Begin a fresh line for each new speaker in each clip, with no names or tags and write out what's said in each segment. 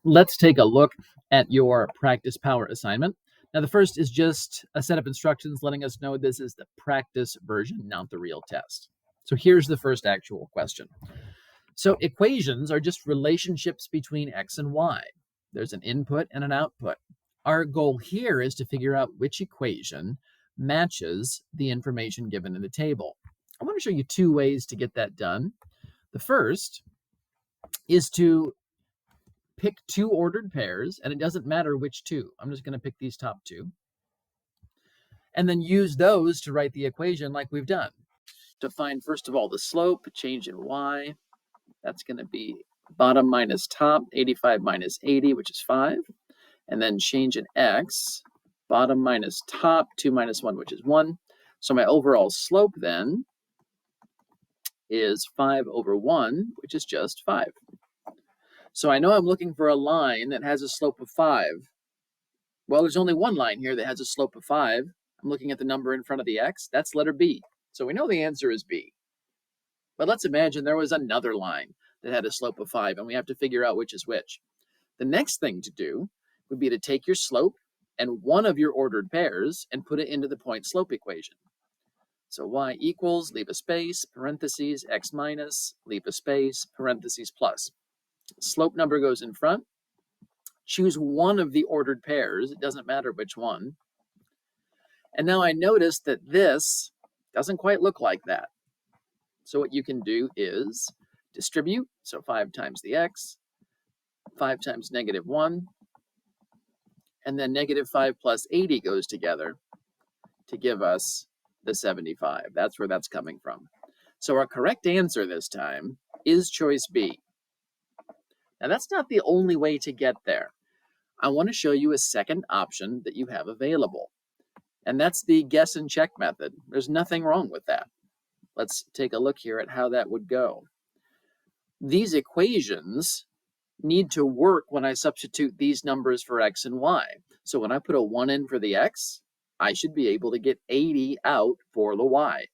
let's take a look at your practice power assignment. Now, the first is just a set of instructions letting us know this is the practice version, not the real test. So here's the first actual question. So equations are just relationships between x and y. There's an input and an output. Our goal here is to figure out which equation matches the information given in the table. I want to show you two ways to get that done. The first is to pick two ordered pairs, and it doesn't matter which two. I'm just going to pick these top two. And then use those to write the equation like we've done. To find, first of all, the slope, change in y. That's going to be bottom minus top, 85 minus 80, which is 5. And then change in x, bottom minus top, 2 minus 1, which is 1. So my overall slope then is 5 over 1, which is just 5. So I know I'm looking for a line that has a slope of 5. Well, there's only one line here that has a slope of 5. I'm looking at the number in front of the x. That's letter B. So we know the answer is B. But let's imagine there was another line that had a slope of 5, and we have to figure out which is which. The next thing to do would be to take your slope and one of your ordered pairs and put it into the point slope equation. So y equals, leave a space, parentheses, x minus, leave a space, parentheses, plus. Slope number goes in front. Choose one of the ordered pairs. It doesn't matter which one. And now I notice that this doesn't quite look like that. So what you can do is distribute. So 5 times the x, 5 times negative 1, and then negative 5 plus 80 goes together to give us the 75. That's where that's coming from. So our correct answer this time is choice B. Now that's not the only way to get there. I want to show you a second option that you have available. And that's the guess and check method. There's nothing wrong with that. Let's take a look here at how that would go. These equations need to work when I substitute these numbers for x and y. So when I put a 1 in for the x, I should be able to get 80 out for the y.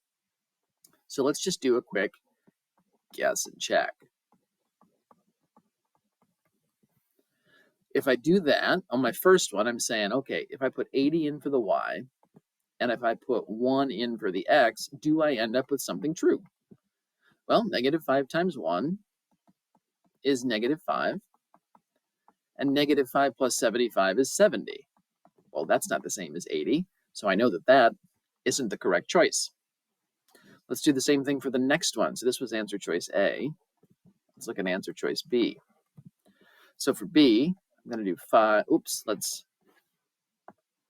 So let's just do a quick guess and check. If I do that on my first one, I'm saying, okay, if I put 80 in for the y, and if I put 1 in for the x, do I end up with something true? Well, negative 5 times 1 is negative 5, and negative 5 plus 75 is 70. Well, that's not the same as 80, so I know that that isn't the correct choice. Let's do the same thing for the next one. So this was answer choice A. Let's look at answer choice B. So for B, I'm going to do 5. Oops, let's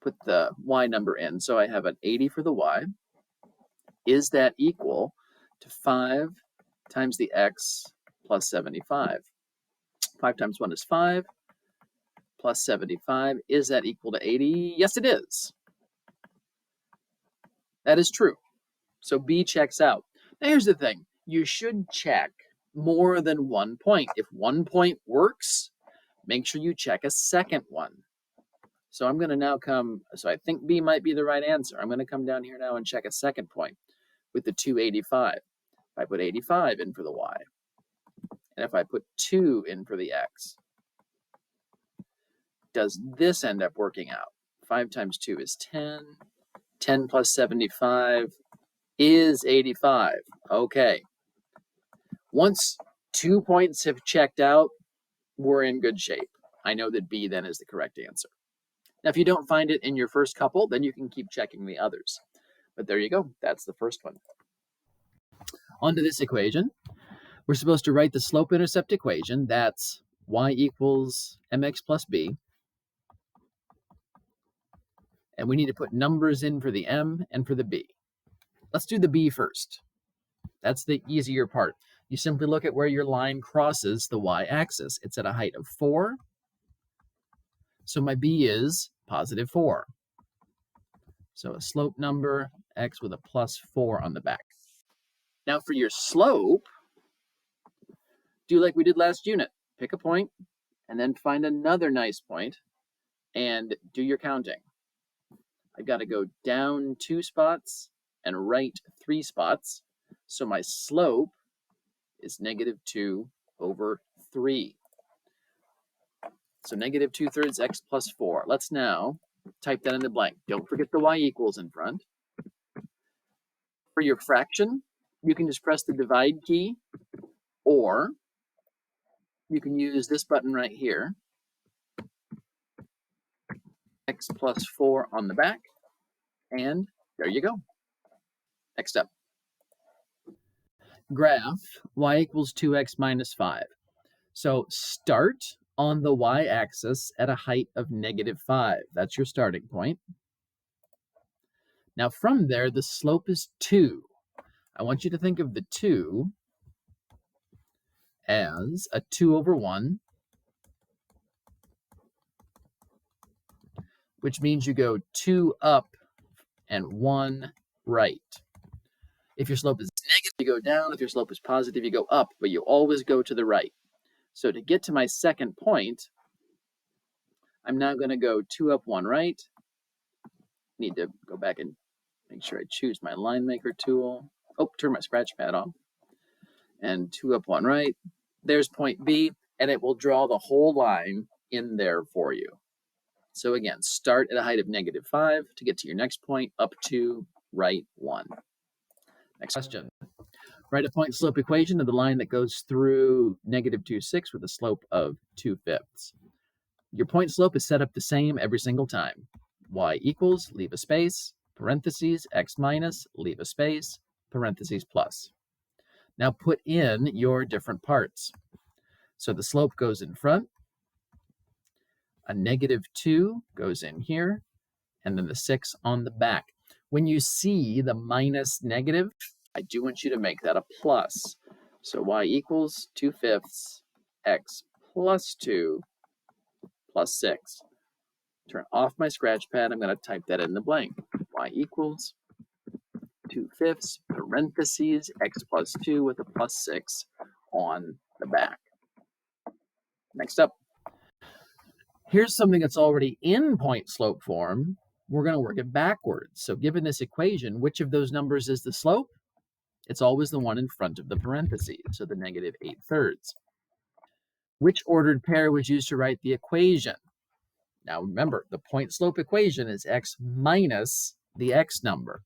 put the y number in. So I have an 80 for the y. Is that equal to 5 times the x plus 75? 5 times 1 is 5, plus 75. Is that equal to 80? Yes, it is. That is true. So B checks out. Now here's the thing. You should check more than one point. If one point works, make sure you check a second one. So I'm going to now so I think B might be the right answer. I'm going to come down here now and check a second point with the 285. If I put 85 in for the y, and if I put 2 in for the x, does this end up working out? 5 times 2 is 10. 10 plus 75 is 85. Okay. Once 2 points have checked out, we're in good shape. I know that B then is the correct answer. Now, if you don't find it in your first couple, then you can keep checking the others. But there you go. That's the first one. Onto this equation. We're supposed to write the slope-intercept equation. That's y equals mx plus b. And we need to put numbers in for the m and for the b. Let's do the b first. That's the easier part. You simply look at where your line crosses the y-axis. It's at a height of 4. So my b is positive 4. So a slope number, x with a plus 4 on the back. Now for your slope, do like we did last unit. Pick a point, and then find another nice point, and do your counting. I've got to go down 2 spots and right 3 spots. So my slope is negative 2 over 3. So negative 2/3 x plus 4. Let's now type that in the blank. Don't forget the y equals in front. For your fraction, you can just press the divide key, or you can use this button right here, x plus 4 on the back, and there you go. Next up. Graph y equals 2x minus 5. So start on the y-axis at a height of -5. That's your starting point. Now from there, the slope is 2. I want you to think of the 2 as a 2/1, which means you go 2 up and 1 right. If your slope is negative, you go down. If your slope is positive, you go up, but you always go to the right. So to get to my second point, I'm now going to go 2 up, 1 right. Need to go back and make sure I choose my line maker tool. Oh, turn my scratch pad off. And 2 up, 1 right. There's point B, and it will draw the whole line in there for you. So again, start at a height of -5 to get to your next point, up 2, right 1. Next question. Write a point slope equation of the line that goes through -2, 6 with a slope of 2/5. Your point slope is set up the same every single time. Y equals, leave a space, parentheses, x minus, leave a space, parentheses plus. Now put in your different parts. So the slope goes in front, a -2 goes in here, and then the 6 on the back. When you see the minus negative, I do want you to make that a plus. So y equals 2/5 x plus 2 plus 6. Turn off my scratch pad. I'm going to type that in the blank. Y equals 2/5 parentheses x plus 2 with a plus 6 on the back. Next up. Here's something that's already in point slope form. We're going to work it backwards. So given this equation, which of those numbers is the slope? It's always the one in front of the parentheses, so the -8/3. Which ordered pair was used to write the equation? Now remember, the point slope equation is x minus the x number.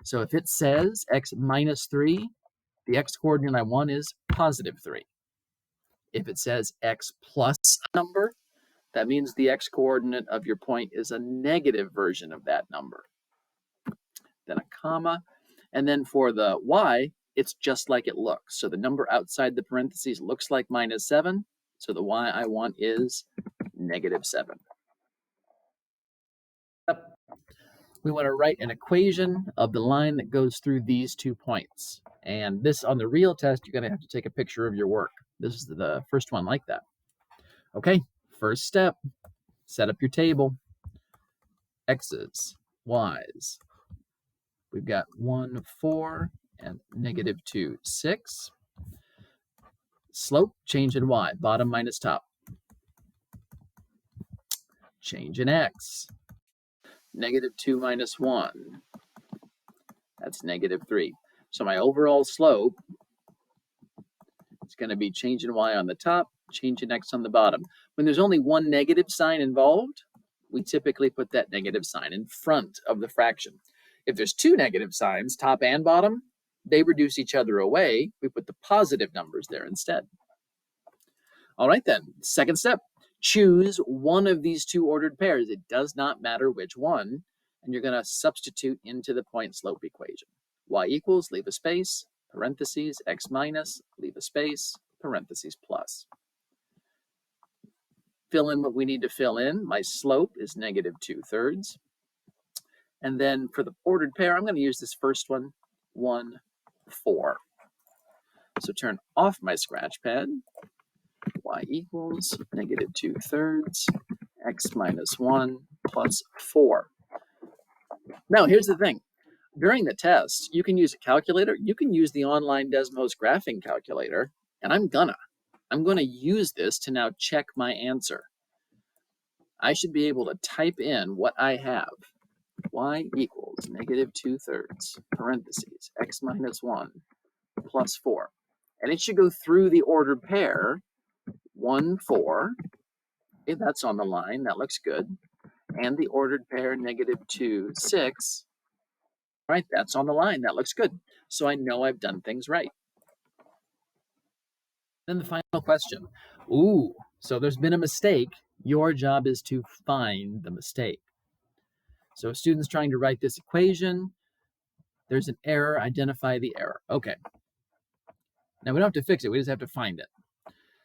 So if it says x minus 3, the x coordinate I want is +3. If it says x plus a number, that means the x coordinate of your point is a negative version of that number. Then a comma. And then for the y, it's just like it looks. So the number outside the parentheses looks like -7. So the y I want is -7. We want to write an equation of the line that goes through these 2 points. And this, on the real test, you're going to have to take a picture of your work. This is the first one like that. Okay, first step, set up your table. X's, Y's. We've got 1, 4, and -2, 6. Slope, change in Y, bottom minus top. Change in X. -2 minus 1. That's -3. So my overall slope is going to be change in Y on the top, change in X on the bottom. When there's only one negative sign involved, we typically put that negative sign in front of the fraction. If there's 2 negative signs, top and bottom, they reduce each other away. We put the positive numbers there instead. All right then, second step. Choose one of these 2 ordered pairs. It does not matter which one, and you're going to substitute into the point slope equation. Y equals, leave a space, parentheses, x minus, leave a space, parentheses plus. Fill in what we need to fill in. My slope is -2/3. And then for the ordered pair, I'm going to use this first one, 1, 4. So turn off my scratch pad. Y equals -2/3 x minus 1 plus 4. Now, here's the thing. During the test, you can use a calculator. You can use the online Desmos graphing calculator, and I'm gonna use this to now check my answer. I should be able to type in what I have. Y equals -2/3 parentheses x minus 1 plus 4. And it should go through the ordered pair 1, 4, Okay, that's on the line. That looks good. And the ordered pair -2, 6. All right, that's on the line. That looks good. So I know I've done things right. Then the final question. Ooh, so there's been a mistake. Your job is to find the mistake. So a student's trying to write this equation. There's an error. Identify the error. Okay. Now we don't have to fix it. We just have to find it.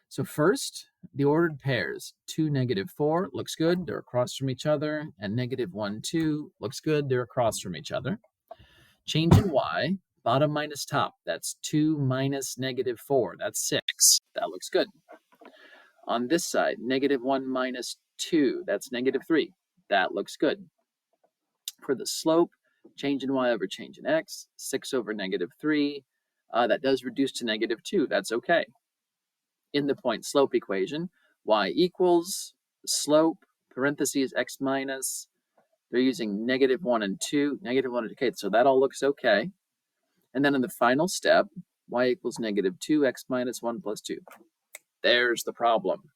So first, the ordered pairs. 2, -4 looks good. They're across from each other. And -1, 2 looks good. They're across from each other. Change in y. Bottom minus top. That's 2 minus -4. That's 6. That looks good. On this side, -1 minus 2. That's -3. That looks good. For the slope, change in y over change in x. 6 over -3. That does reduce to -2. That's okay. In the point slope equation, y equals slope, parentheses, x minus. They're using -1 and 2, -1 and 2. Okay, so that all looks okay. And then in the final step, y equals -2, x minus 1 plus 2. There's the problem.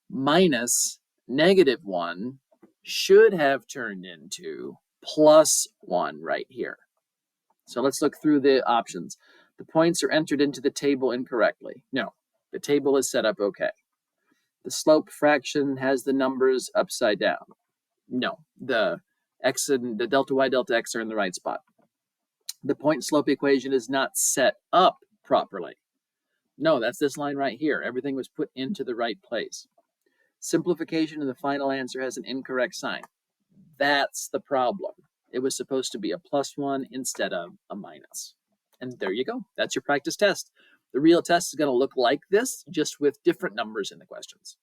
Minus -1 should have turned into +1 right here. So let's look through the options. The points are entered into the table incorrectly. No, the table is set up okay. The slope fraction has the numbers upside down. No, the x and the delta y delta x are in the right spot. The point slope equation is not set up properly. No, that's this line right here. Everything was put into the right place. Simplification in the final answer has an incorrect sign. That's the problem. It was supposed to be a +1 instead of a minus. And there you go. That's your practice test. The real test is going to look like this, just with different numbers in the questions.